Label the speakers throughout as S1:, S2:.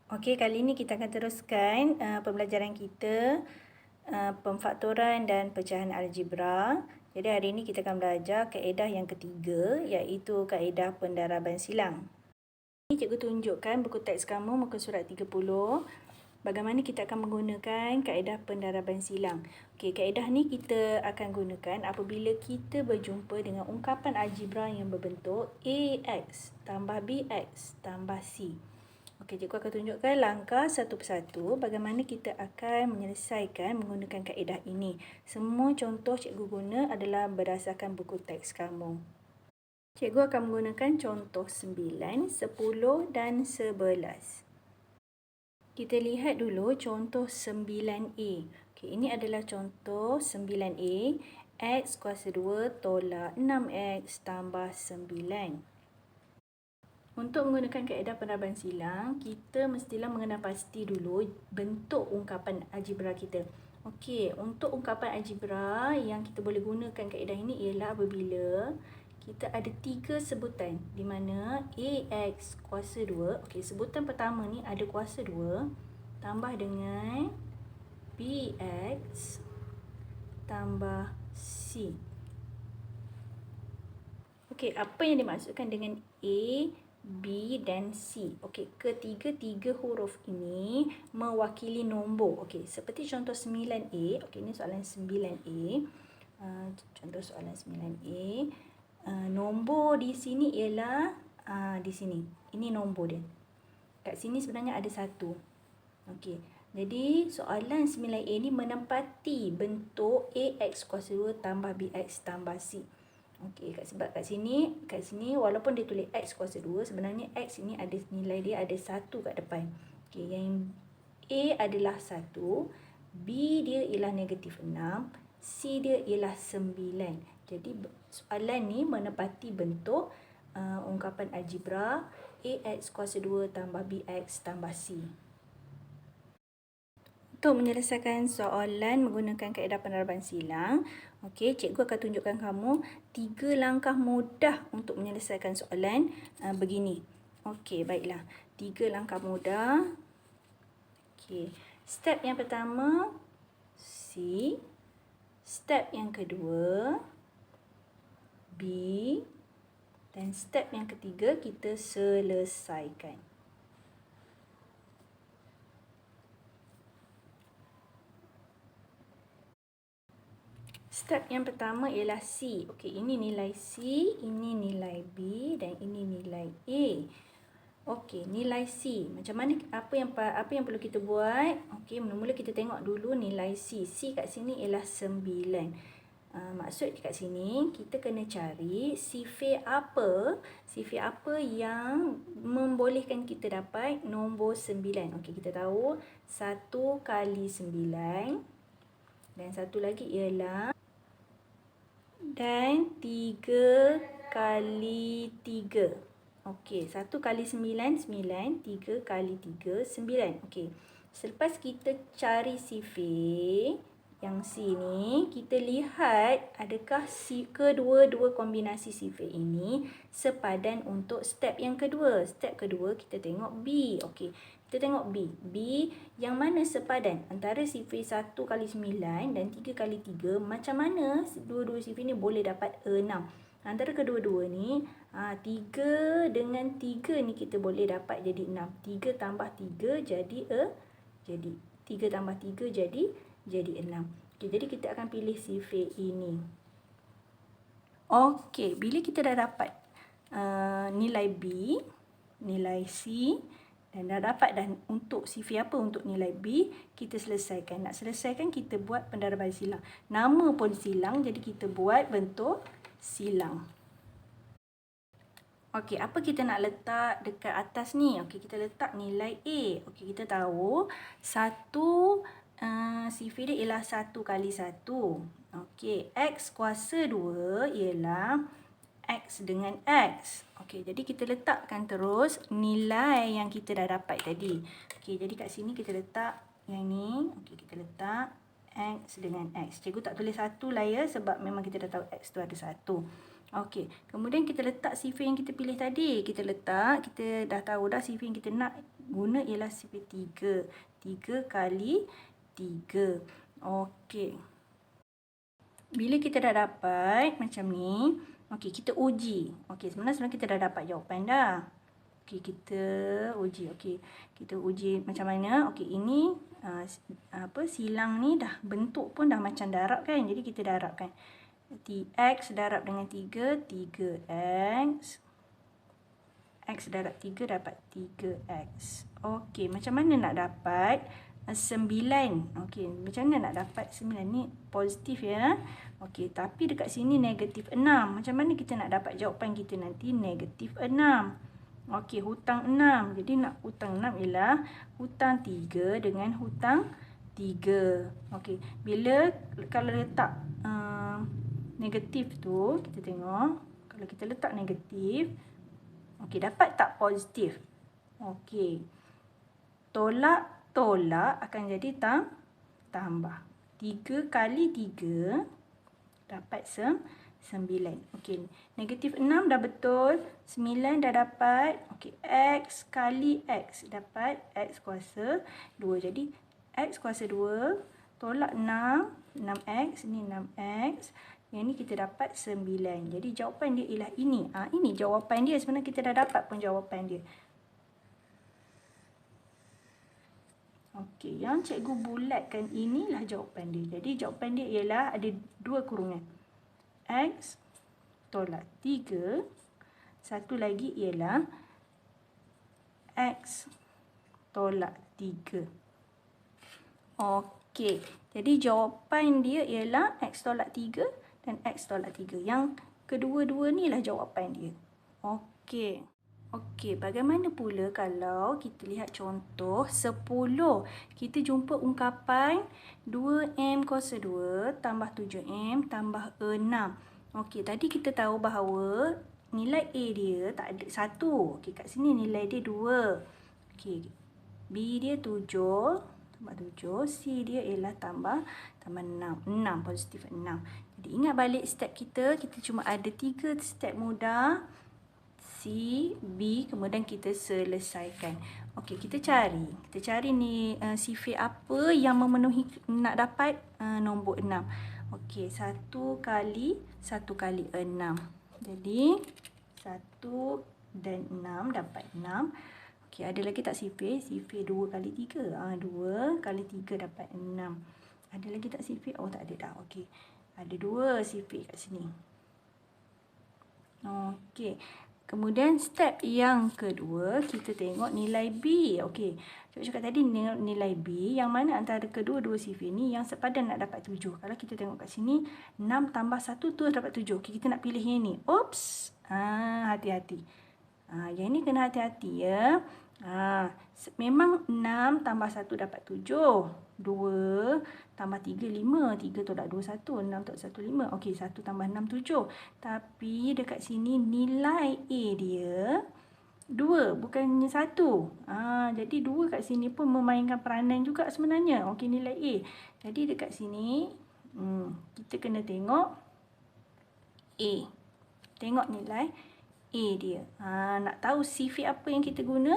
S1: Okey, kali ini kita akan teruskan pembelajaran kita pemfaktoran dan pecahan algebra. Jadi hari ini kita akan belajar kaedah yang ketiga, iaitu kaedah pendaraban silang. Ini cikgu tunjukkan buku teks kamu muka surat 30. Bagaimana kita akan menggunakan kaedah pendaraban silang. Okey, kaedah ni kita akan gunakan apabila kita berjumpa dengan ungkapan algebra yang berbentuk AX tambah BX tambah C. Okey, cikgu akan tunjukkan langkah satu persatu bagaimana kita akan menyelesaikan menggunakan kaedah ini. Semua contoh cikgu guna adalah berdasarkan buku teks kamu. Cikgu akan menggunakan contoh 9, 10 dan 11. Kita lihat dulu contoh 9A. Okey, ini adalah contoh 9A. X kuasa 2 tolak 6X tambah 9. Untuk menggunakan kaedah pendaraban silang, kita mestilah mengenal pasti dulu bentuk ungkapan algebra kita. Okey, untuk ungkapan algebra yang kita boleh gunakan kaedah ini ialah apabila kita ada 3 sebutan di mana AX kuasa 2. Okey, sebutan pertama ni ada kuasa 2 tambah dengan BX tambah C. Okey, apa yang dimaksudkan dengan A, B dan C? Okey, ketiga-tiga huruf ini mewakili nombor. Okey, seperti contoh 9A. Okey, ini soalan 9A. Contoh soalan 9A. Nombor di sini ialah di sini. Ini nombor dia. Kat sini sebenarnya ada 1. Okey, jadi soalan 9A ni menempati bentuk AX kuasa 2 tambah BX tambah C. Okey, sebab kat sini walaupun dia tulis X kuasa 2, sebenarnya X ini ada nilai dia ada 1 kat depan. Okey, yang A adalah 1, B dia ialah negatif 6, C dia ialah 9. Jadi soalan ni menepati bentuk ungkapan algebra AX kuasa 2 tambah BX tambah C. Untuk menyelesaikan soalan menggunakan kaedah pendaraban silang, okey, cikgu akan tunjukkan kamu 3 langkah mudah untuk menyelesaikan soalan begini. Okey, baiklah. 3 langkah mudah. Okey, step yang pertama C, step yang kedua B, dan step yang ketiga kita selesaikan. Step yang pertama ialah C. Okey, ini nilai C, ini nilai B dan ini nilai A. Okey, nilai C. Macam mana apa yang perlu kita buat? Okey, mula-mula kita tengok dulu nilai C. C kat sini ialah 9. Maksud kat sini kita kena cari sifir apa yang membolehkan kita dapat nombor 9. Okey, kita tahu 1 kali 9 dan satu lagi ialah dan 3 kali 3. Okey, 1 kali 9, 9. 3 kali 3, 9. Okey, selepas kita cari sifir yang C ni, kita lihat adakah kedua-dua kombinasi sifir ini sepadan untuk step yang kedua. Step kedua kita tengok B. Okey, kita tengok B. B yang mana sepadan antara sifir 1 kali 9 dan 3 kali 3. Macam mana dua-dua sifir ni boleh dapat 6? Antara kedua-dua ni, 3 dengan 3 ni kita boleh dapat jadi 6. 3 tambah 3 jadi 3 tambah 3 jadi 6. Okay, jadi kita akan pilih sifir ini. Okey, bila kita dah dapat nilai B, nilai C dan dah dapat untuk sifir apa untuk nilai B, kita selesaikan. Nak selesaikan kita buat pendaraban silang. Nama pun silang, jadi kita buat bentuk silang. Okey, apa kita nak letak dekat atas ni? Okey, kita letak nilai A. Okey, kita tahu sifir dia ialah 1 kali 1. Okey, X kuasa 2 ialah X dengan X. Okey, jadi kita letakkan terus nilai yang kita dah dapat tadi. Okey, jadi kat sini kita letak yang ni. Okey, kita letak X dengan X. Cikgu tak tulis 1 lah ya, sebab memang kita dah tahu X tu ada 1. Okey, kemudian kita letak sifir yang kita pilih tadi. Kita dah tahu dah sifir yang kita nak guna ialah sifar 3. 3 kali 3. Okey. Bila kita dah dapat macam ni, okey, kita uji. Okey, sebenarnya kita dah dapat jawapan dah. Okey, kita uji. Okey, kita uji macam mana? Okey, ini silang ni dah bentuk pun dah macam darab kan? Jadi kita darabkan. X darab dengan 3, 3x. X darab 3 dapat 3x. Okey, macam mana nak dapat 9? Okey, macam mana nak dapat 9 ni? Positif ya. Okey, tapi dekat sini negatif 6. Macam mana kita nak dapat jawapan kita nanti? Negatif 6. Okey, hutang 6. Jadi nak hutang 6 ialah hutang 3 dengan hutang 3. Okey, kalau letak negatif tu, kita tengok. Kalau kita letak negatif, okey, dapat tak positif? Okey. Tolak akan jadi tambah. 3 kali 3 dapat 9. Okey, negatif 6 dah betul. 9 dah dapat. Okey, X kali X dapat X kuasa 2. Jadi, X kuasa 2 tolak 6. 6X, ni 6X. Yang ni kita dapat 9. Jadi, jawapan dia ialah ini. Ini jawapan dia. Sebenarnya kita dah dapat pun jawapan dia. Okey, yang cikgu bulatkan inilah jawapan dia. Jadi, jawapan dia ialah ada 2 kurungan. X tolak 3. Satu lagi ialah X tolak 3. Okey, jadi jawapan dia ialah X tolak 3 dan X tolak 3. Yang kedua-dua ni lah jawapan dia. Okey. Okey, bagaimana pula kalau kita lihat contoh 10. Kita jumpa ungkapan 2M kuasa 2 tambah 7M tambah 6. Okey, tadi kita tahu bahawa nilai A dia tak ada 1. Okey, kat sini nilai dia 2. Okey, B dia 7 tambah 7. C dia ialah tambah 6. 6, positif 6. Jadi ingat balik step kita. Kita cuma ada 3 step mudah. C, B, kemudian kita selesaikan. Okey, kita cari. Kita cari ni sifar apa yang memenuhi nak dapat nombor 6. Okey, 1 kali 6. Jadi, 1 dan 6 dapat 6. Okey, ada lagi tak sifar? Sifar 2 kali 3. 2 kali 3 dapat 6. Ada lagi tak sifar? Oh, tak ada dah. Okey, ada 2 sifar kat sini. Okey. Kemudian step yang kedua, kita tengok nilai B. Okey, cikgu cakap tadi nilai B yang mana antara kedua-dua sifar ni yang sepadan nak dapat 7. Kalau kita tengok kat sini, 6 tambah 1 tu dapat 7. Okey, kita nak pilih yang ni. Oops. Hati-hati. Yang ni kena hati-hati ya. Memang 6 tambah 1 dapat 7. 2 tambah 3, 5. 3 tolak 2, 1. 6 tolak 1, 5. Okey, 1 tambah 6, 7. Tapi dekat sini nilai A dia 2, bukannya 1. Jadi 2 kat sini pun memainkan peranan juga sebenarnya. Okey, nilai A. Jadi dekat sini, kita kena tengok A. Tengok nilai A dia. Nak tahu sifar apa yang kita guna,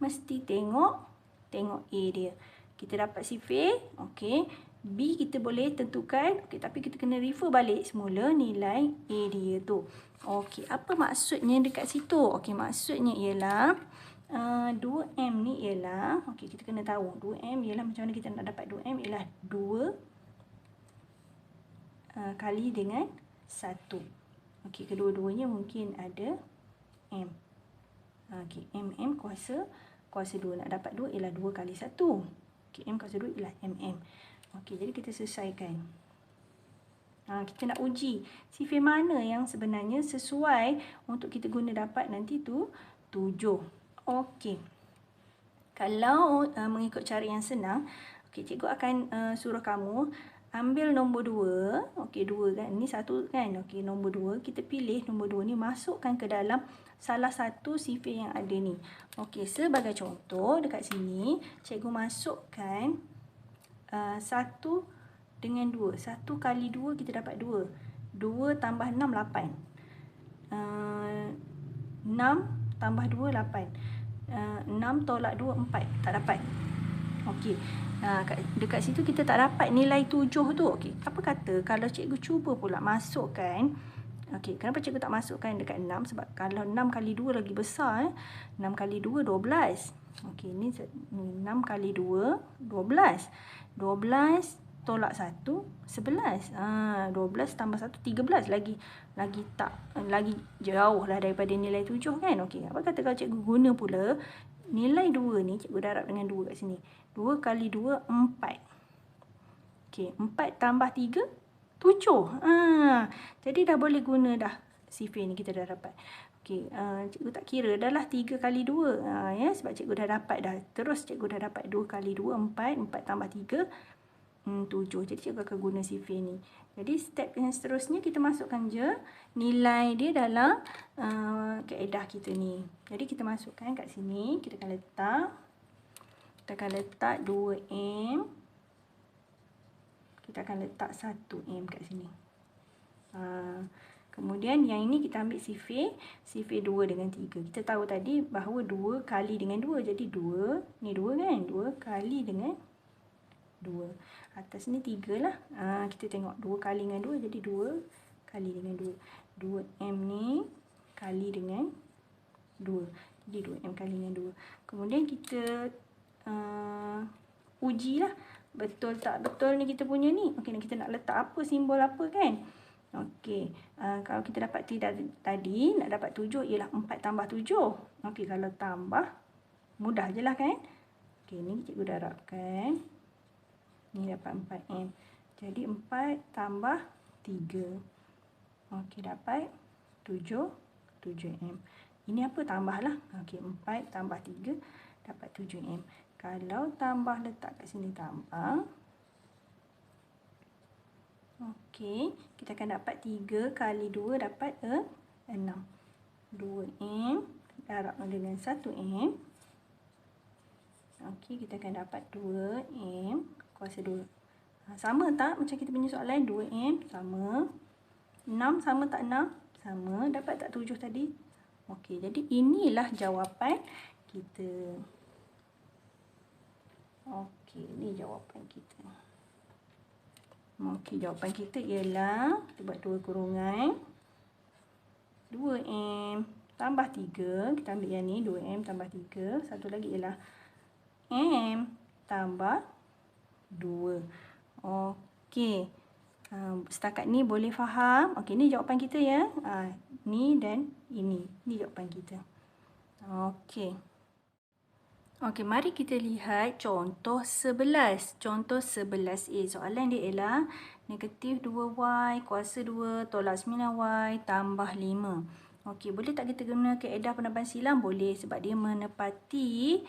S1: mesti tengok A dia. Kita dapat sifar, okey. B kita boleh tentukan, okey, tapi kita kena refer balik semula nilai A dia tu. Okey, apa maksudnya dekat situ? Okey, maksudnya ialah 2M ni ialah, okey, kita kena tahu 2M ialah macam mana kita nak dapat 2M ialah 2 kali dengan 1. Okey, kedua-duanya mungkin ada M. Okey, MM kuasa 2. Nak dapat 2 ialah 2 kali 1. Okey, M kuasa 2 ialah MM. Okey, jadi kita selesaikan. Kita nak uji sifar mana yang sebenarnya sesuai untuk kita guna dapat nanti tu 7. Okey. Kalau mengikut cara yang senang, okey, cikgu akan suruh kamu ambil nombor 2. Okey, 2 kan. Ni 1 kan. Okey, nombor 2. Kita pilih nombor 2 ni, masukkan ke dalam salah satu sifar yang ada ni. Okey, sebagai contoh dekat sini, cikgu masukkan 1 dengan 2. 1 kali 2 kita dapat 2. 2 tambah 6, 8. 6 tambah 2, 8. 6 tolak 2, 4. Tak dapat. Okey. Dekat situ kita tak dapat nilai 7 tu. Okey. Apa kata kalau cikgu cuba pula masukkan. Okey. Kenapa cikgu tak masukkan dekat 6? Sebab kalau 6 kali 2 lagi besar. 6 kali 2, 12. Okey. Ni 6 kali 2, 12. 12 tolak 1, 11. 12 tambah 1, 13. Lagi jauh lah daripada nilai 7 kan. Okey. Apa kata kalau cikgu guna pula nilai 2 ni, cikgu darab dengan 2 kat sini. 2 kali 2, 4. Okey, 4 tambah 3, 7. Jadi dah boleh guna dah sifir ni, kita dah dapat. Okey, cikgu tak kira dah lah 3 kali 2. Ya, sebab cikgu dah dapat dah. Terus cikgu dah dapat 2 kali 2, 4. 4 tambah 3, 7. Jadi cikgu akan guna sifir ni. Jadi step yang seterusnya kita masukkan je nilai dia dalam kaedah kita ni. Jadi kita masukkan kat sini. Kita akan letak 2M. Kita akan letak 1M kat sini. Kemudian yang ini kita ambil sifir 2 dengan 3. Kita tahu tadi bahawa 2 kali dengan 2. Jadi 2, ni 2 kan? 2 kali dengan 2. Atas ni 3 lah. Kita tengok 2 kali dengan 2. Jadi 2 kali dengan 2. 2M ni kali dengan 2. Jadi 2M kali dengan 2. Kemudian kita ujilah. Betul tak betul ni kita punya ni. Okey, kita nak letak apa, simbol apa kan? Okey, kalau kita dapat tadi, nak dapat 7 ialah 4 tambah 7. Okey, kalau tambah, mudah je lah kan? Okey, ni cikgu darabkan. Ni dapat 4M. Jadi 4 tambah 3. Okey, dapat 7M. Ini apa? Tambah lah. Okey, 4 tambah 3 dapat 7M. Kalau tambah, letak kat sini tambah. Okey, kita akan dapat 3 kali 2 dapat 6. 2M darab dengan 1M. Okey, kita akan dapat 2M kuasa 2. Sama tak macam kita punya soalan? 2M sama. 6 sama tak 6? Sama. Dapat tak 7 tadi? Okey, jadi inilah jawapan kita. Okey, ni jawapan kita. Okey, jawapan kita ialah, kita buat 2 kurungan. 2M tambah 3. Kita ambil yang ni, 2M tambah 3. Satu lagi ialah M tambah 2. Okey. Setakat ni boleh faham? Okey, ni jawapan kita ya. Ni dan ini. Ni jawapan kita. Okey. Okey, mari kita lihat contoh 11. Contoh 11A. Soalan dia ialah negatif 2Y kuasa 2 tolak 9Y tambah 5. Okey, boleh tak kita guna kaedah penebalan silang? Boleh, sebab dia menepati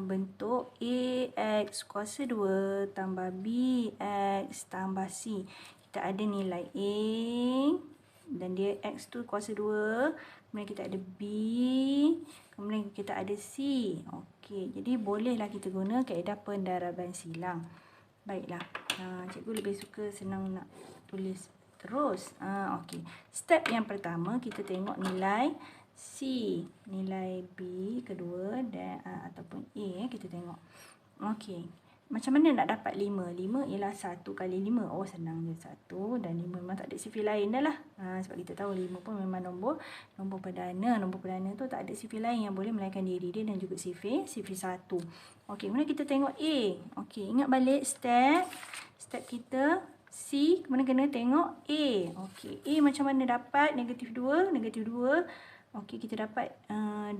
S1: bentuk AX kuasa 2 tambah BX tambah C. Kita ada nilai A dan dia X tu kuasa 2. Kemudian kita ada B. Kemudian kita ada C. Okey, jadi bolehlah kita guna kaedah pendaraban silang. Baiklah. Cikgu lebih suka senang nak tulis terus. Okey. Step yang pertama kita tengok nilai C, nilai B kedua dan ataupun A kita tengok. Okey. Macam mana nak dapat 5? 5 ialah 1 kali 5. Oh, senang je. 1 dan 5 memang tak ada sifir lain dah lah. Sebab kita tahu 5 pun memang nombor perdana. Nombor perdana tu tak ada sifir lain yang boleh melainkan diri dia dan juga sifir 1. Okey, kemudian kita tengok A. Okey, ingat balik step kita C, kemudian kena tengok A. Okey, A macam mana dapat negatif 2? Negatif 2. Okey, kita dapat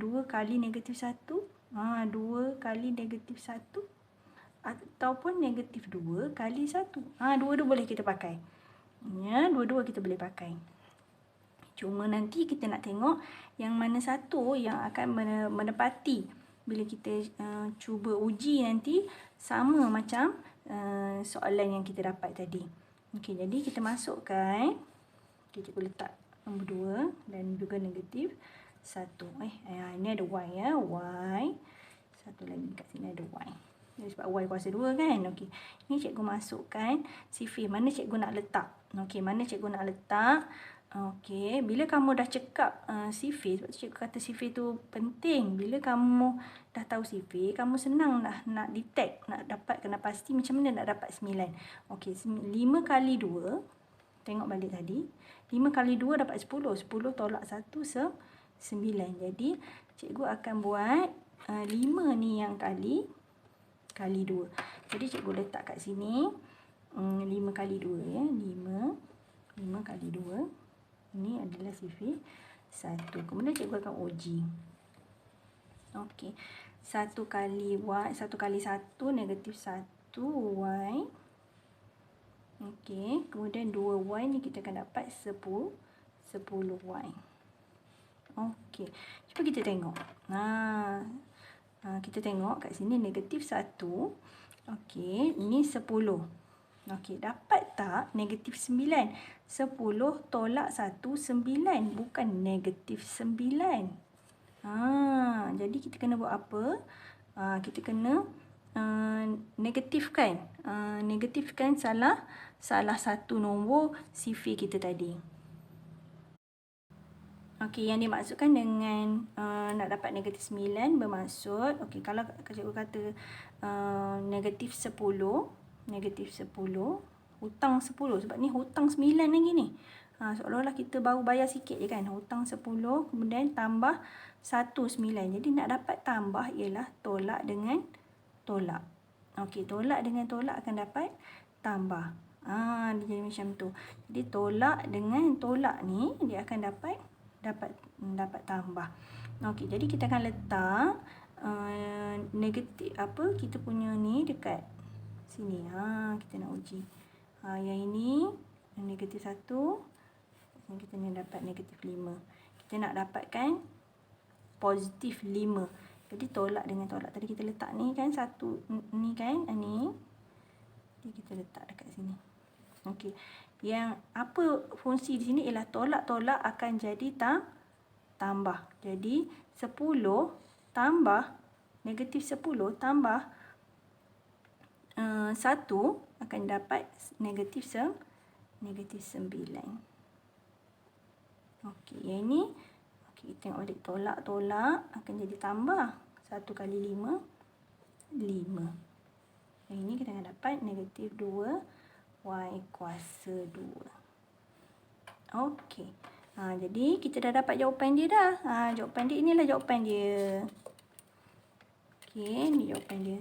S1: 2 kali negatif 1. 2 kali negatif 1. Ataupun negatif 2 kali 1. Dua-dua boleh kita pakai. Ya, dua-dua kita boleh pakai. Cuma nanti kita nak tengok yang mana satu yang akan menepati. Bila kita cuba uji nanti sama macam soalan yang kita dapat tadi. Okey, jadi kita masukkan. Okey, cikgu letak nombor 2 dan juga negatif 1. Ini ada Y ya. Y. Satu lagi kat sini ada Y. Jadi sebab Y kuasa 2 kan. Okey. Ni cikgu masukkan sifir. Mana cikgu nak letak? Okey, mana cikgu nak letak? Okey, bila kamu dah cekap sifir, sebab tu cikgu kata sifir tu penting. Bila kamu dah tahu sifir, kamu senang nak detect, nak dapat kena pasti macam mana nak dapat 9. Okey, 5 kali 2, tengok balik tadi. 5 kali 2 dapat 10. 10 tolak 1, 9. Jadi, cikgu akan buat 5 ni yang kali 2. Jadi, cikgu letak kat sini 5 kali 2 ya. 5 kali 2. Ini adalah sifir 1. Kemudian cikgu akan uji. Okey. 1 kali Y, 1 kali 1 negatif 1 Y. Okey. Kemudian 2 Y ni kita akan dapat 10 Y. Okey. Cuba kita tengok. Kita tengok kat sini negatif 1. Okey. Ini 10. Okey. Dapat tak negatif 9? 10 tolak 1, 9. Bukan negatif 9. Jadi kita kena buat apa? Kita kena negatifkan. Negatifkan salah satu nombor sifir kita tadi. Okey, yang dimaksudkan dengan nak dapat negatif 9 bermaksud, okey, kalau cikgu kata negatif 10, hutang 10, sebab ni hutang 9 lagi ni. Seolah-olah kita baru bayar sikit je kan. Hutang 10, kemudian tambah 1, 9. Jadi nak dapat tambah ialah tolak dengan tolak. Okey, tolak dengan tolak akan dapat tambah. Dia jadi macam tu. Jadi tolak dengan tolak ni dia akan dapat tambah. Okey, jadi kita akan letak negatif kita punya ni dekat sini. Kita nak uji. Yang ini negatif 1. Kita nak dapat negatif 5. Kita nak dapatkan positif 5. Jadi tolak dengan tolak. Tadi kita letak ni kan, satu ni kan, ni. Jadi kita letak dekat sini. Okey. Yang apa fungsi di sini ialah tolak-tolak akan jadi tambah. Jadi 10 tambah negatif 10 tambah 1 akan dapat negatif 9. Okey, yang ini okey, tengok balik, tolak-tolak akan jadi tambah. 1 kali 5, 5. Yang ini kita akan dapat negatif 2 Y kuasa 2. Okey. Jadi kita dah dapat jawapan dia dah. Jawapan dia, inilah jawapan dia. Okey, ni jawapan dia.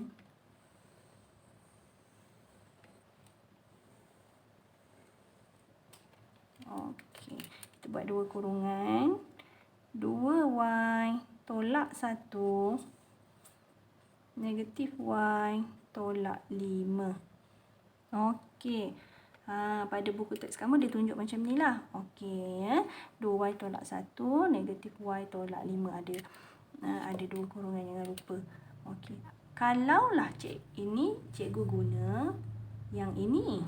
S1: Okey, kita buat 2 kurungan. 2Y tolak 1 negatif Y tolak 5. Okey. Pada buku teks kamu dia tunjuk macam ni lah. Okey ya. 2Y tolak 1 negatif Y tolak 5. Ada 2 kurungan, jangan lupa. Okey. Kalaulah cikgu guna yang ini.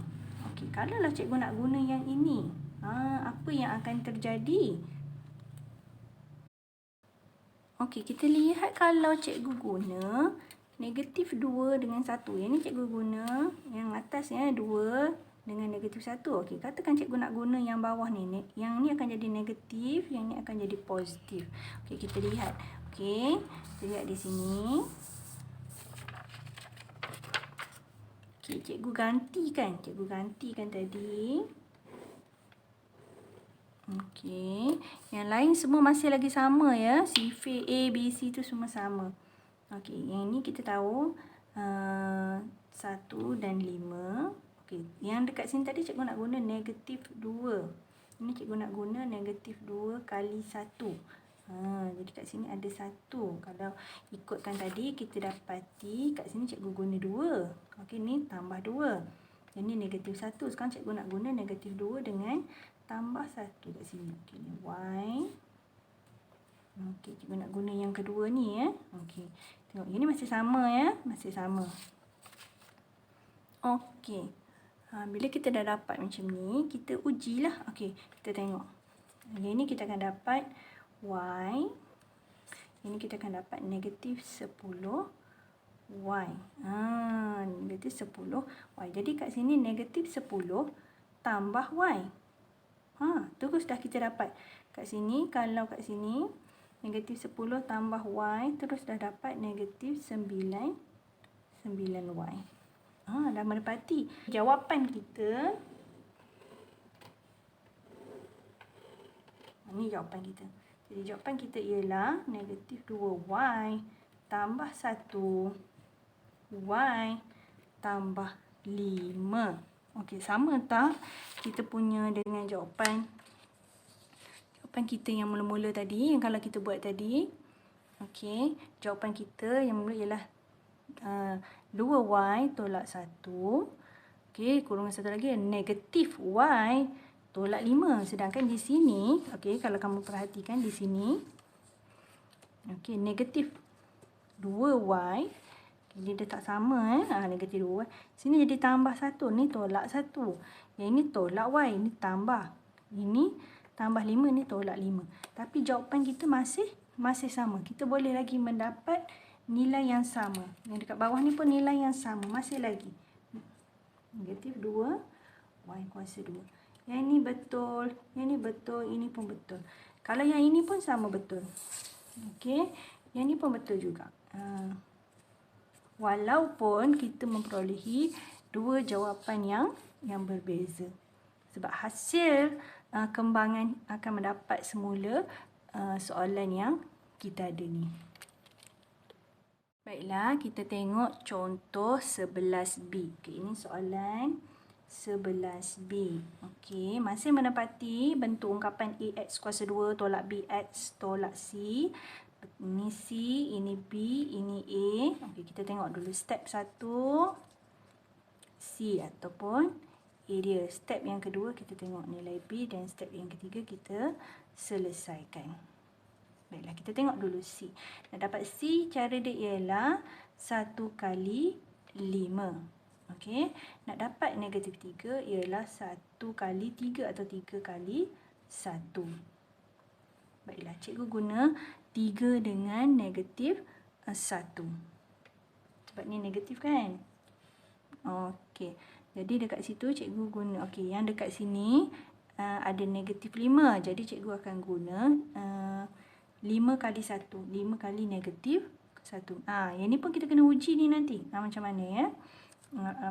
S1: Okey, kalaulah cikgu nak guna yang ini. Apa yang akan terjadi? Okey, kita lihat kalau cikgu guna negatif 2 dengan 1. Yang ni cikgu guna yang atasnya 2 dengan negatif 1. Okey, katakan cikgu nak guna yang bawah ni. Yang ni akan jadi negatif, yang ni akan jadi positif. Okey, kita lihat. Okey, kita lihat di sini. Okey, cikgu gantikan tadi. Okey, yang lain semua masih lagi sama ya. Sifir A, B, C tu semua sama. Okey, yang ni kita tahu 1 dan 5. Okey, yang dekat sini tadi cikgu nak guna negatif 2. Ini cikgu nak guna negatif 2 kali 1. Jadi kat sini ada 1. Kalau ikutkan tadi kita dapati kat sini cikgu guna 2. Okey, ni tambah 2. Yang ni negatif 1. Sekarang cikgu nak guna negatif 2 dengan tambah 1 kat sini. Okey, ni Y. Okey, cikgu nak guna yang kedua ni ya. Okey, tengok ini masih sama ya. Masih sama. Okey. Bila kita dah dapat macam ni, kita ujilah. Okey, kita tengok. Yang ni kita akan dapat Y. Ini kita akan dapat negatif 10 Y. Negatif 10 Y. Jadi kat sini negatif 10 tambah Y. Terus dah kita dapat. Kat sini, kalau kat sini, negatif 10 tambah Y, terus dah dapat negatif 9y. Dah mendapati. Jawapan kita, ini jawapan kita. Jadi jawapan kita ialah negatif 2y tambah 1y tambah 5. Okey, sama tak kita punya dengan jawapan kita yang mula-mula tadi, yang kalau kita buat tadi. Okey, jawapan kita yang mula ialah 2y tolak 1. Okey, kurungan satu lagi negatif y tolak 5. Sedangkan di sini, okey, kalau kamu perhatikan di sini, okey, negatif 2y, jadi dia tak sama negatif 2y. Sini jadi tambah 1, ni tolak 1. Yang ini tolak y, ni tambah. Ini tambah 5, ni tolak 5. Tapi jawapan kita masih sama. Kita boleh lagi mendapat nilai yang sama. Yang dekat bawah ni pun nilai yang sama, masih lagi. Negatif 2 y kuasa 2. Yang ini betul, yang ini betul, ini pun betul. Kalau yang ini pun sama betul. Okey, yang ini pun betul juga. Walaupun kita memperolehi dua jawapan yang berbeza. Sebab hasil kembangan akan mendapat semula soalan yang kita ada ni. Baiklah, kita tengok contoh 11B. Okey, ini soalan 11B. Okey, masih menepati bentuk ungkapan AX kuasa 2 tolak BX tolak C. Ini C, ini B, ini A. Okey, kita tengok dulu step 1 C ataupun A dia. Step yang kedua kita tengok nilai B dan step yang ketiga kita selesaikan. Baiklah, kita tengok dulu C. Nak dapat C, cara dia ialah 1 kali 5. Okey, nak dapat negatif 3 ialah 1 kali 3 atau 3 kali 1. Baiklah, cikgu guna 3 dengan negatif 1. Sebab ni negatif kan? Okey, jadi dekat situ cikgu guna, okey, yang dekat sini ada negatif 5. Jadi cikgu akan guna 5 kali 1. 5 kali negatif 1. Yang ni pun kita kena uji ni nanti. Macam mana ya?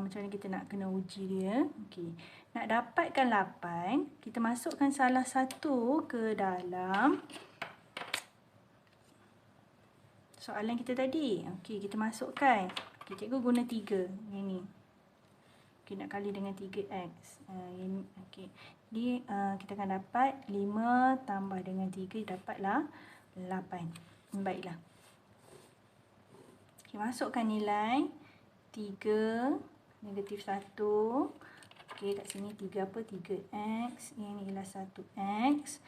S1: Macam mana kita nak kena uji dia. Okey, nak dapatkan 8, kita masukkan salah satu ke dalam soalan kita tadi. Okey, kita masukkan. Okey, cikgu guna 3. Yang ni. Okey, nak kali dengan 3x. Okey, jadi kita akan dapat 5 tambah dengan 3, dapatlah 8. Baiklah. Okey, masukkan nilai 3, negatif 1. Okey, kat sini 3 apa? 3x. Yang ni ialah 1x.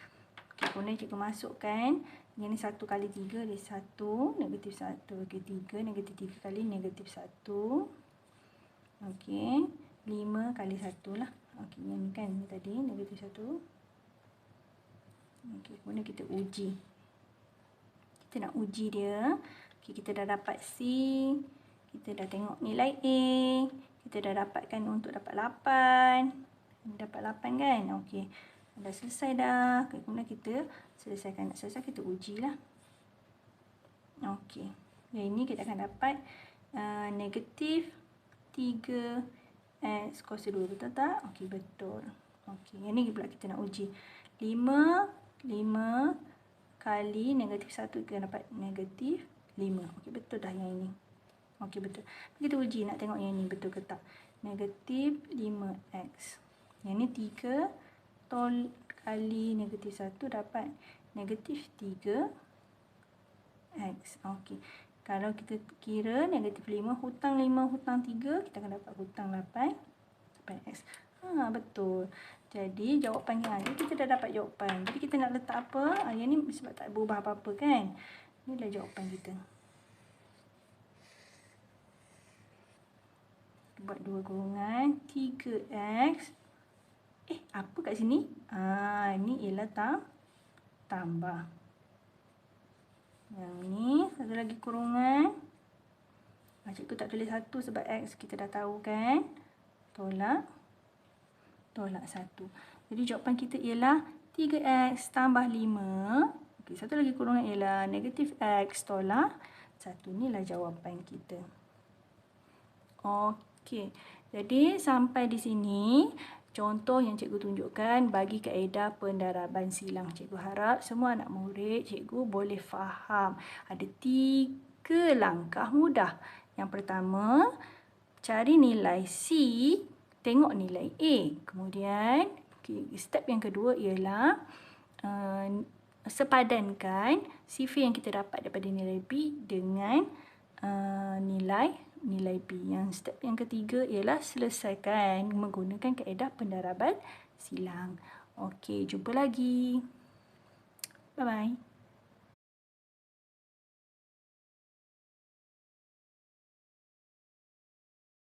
S1: Okey, kemudian cikgu masukkan. Yang ni 1 kali 3 dia 1. Negatif 1. Okey, 3. Negatif 3 kali negatif 1. Okey, 5 kali 1 lah. Okey, yang ni kan ni tadi negatif 1. Okey, kemudian kita uji. Kita nak uji dia. Okey, kita dah dapat C. Kita dah tengok nilai A. Kita dah dapatkan untuk dapat 8. Dapat 8 kan? Okey, dah selesai dah. Okay, kemudian kita selesaikan. Nak selesai kita ujilah. Okey, yang ini kita akan dapat negatif 3x kuasa 2. Betul tak? Okey, betul. Okey, yang ni pula kita nak uji. 5 kali negatif 1 kita dapat negatif 5. Okey, betul dah yang ini. Okey, betul. Kita uji nak tengok yang ni betul ke tak. Negatif 5x. Yang ni 3 kali negatif 1 dapat negatif 3x. Okey. Kalau kita kira negatif 5 hutang 5 hutang 3, kita akan dapat hutang 8x. Betul. Jadi jawapan yang ni kita dah dapat jawapan. Jadi kita nak letak apa? Yang ni sebab tak berubah apa-apa kan. Inilah jawapan kita. Buat 2 kurungan 3x. Apa kat sini? Ni ialah tambah. Yang ni satu lagi kurungan. Cikgu tak tulis 1 sebab x kita dah tahu kan. Tolak 1. Jadi jawapan kita ialah 3x tambah 5. Okey, satu lagi kurungan ialah negatif x tolak 1. Inilah jawapan kita. Okey, jadi sampai di sini contoh yang cikgu tunjukkan bagi kaedah pendaraban silang. Cikgu harap semua anak murid cikgu boleh faham. Ada 3 langkah mudah. Yang pertama, cari nilai C, tengok nilai A. Kemudian, step yang kedua ialah sepadankan sifar yang kita dapat daripada nilai B dengan nilai B. Yang step yang ketiga ialah selesaikan menggunakan kaedah pendaraban silang. Okey, jumpa lagi. Bye-bye.